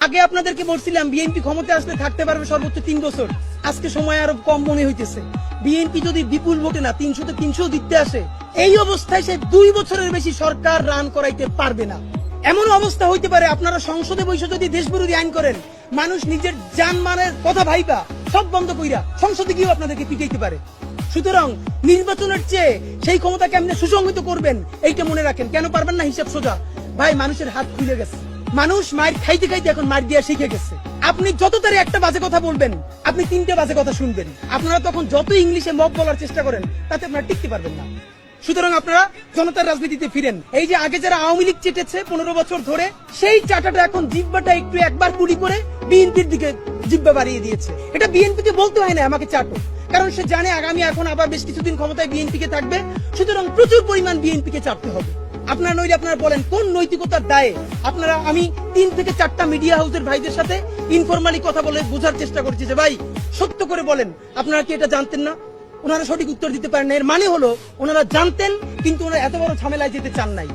আগে আপনাদেরকে বলছিলাম বিএনপি ক্ষমতা আসলে থাকতে পারবে সর্বোচ্চ 3 বছর। আজকে সময় আরো কম মনে হইতেছে। বিএনপি যদি বিপুল ভোটে না 300 তে 300 দিতে আসে, এই অবস্থায় সে 2 বছরের বেশি সরকার রান করাইতে পারবে না। এমন অবস্থা হইতে পারে আপনারা সংসদে বসে যদি দেশবিরোধী আইন করেন, মানুষ নিজের জানমালের কথা ভাইবা সব বন্ধ কইরা সংসদে গিয়েও আপনাদেরকে পিটাইতে পারে। সুতরাং নির্বাচনের চেয়ে সেই ক্ষমতা কেমনে সুসংহত করবেন এইটা মনে রাখেন। কেন পারবেন না? হিসাব সোজা ভাই, মানুষের হাত খুলে গেছে। মানুষ মার খাইতে খাইতে এখন মার দিয়া শিখে গেছে। আপনি যত তারে একটা বাজে কথা বলবেন, আপনি 3টে বাজে কথা শুনবেন। আপনারা তখন যত ইংলিশে মব বলার চেষ্টা করেন, তাতে আপনারা টিকতে পারবেন না। সুতরাং আপনারা জনতার রাজনীতিতে ফিরেন। এই যে আগে যারা আওয়ামী লীগ চেটেছে 15 বছর ধরে, সেই চাটাটা এখন জিব্বাটা একটু একবার কুড়ি করে বিএনপির দিকে জিব্বা বাড়িয়ে দিয়েছে। এটা বিএনপিকে বলতে হয় না আমাকে চাটো, কারণ সে জানে আগামী এখন আবার বেশ কিছুদিন ক্ষমতায় বিএনপিকে থাকবে। সুতরাং প্রচুর পরিমাণ বিএনপিকে চাটতে হবে। আপনারা নইলে আপনারা বলেন কোন নৈতিকতার দায়ে আপনারা? আমি 3 থেকে 4টা মিডিয়া হাউসের ভাইদের সাথে ইনফরমালি কথা বলে বোঝার চেষ্টা করছি যে ভাই সত্য করে বলেন, আপনারা কি এটা জানতেন না? ওনারা সঠিক উত্তর দিতে পারেন না। এর মানে হলো ওনারা জানতেন, কিন্তু ওনারা এত বড় ঝামেলায় যেতে চান নাই।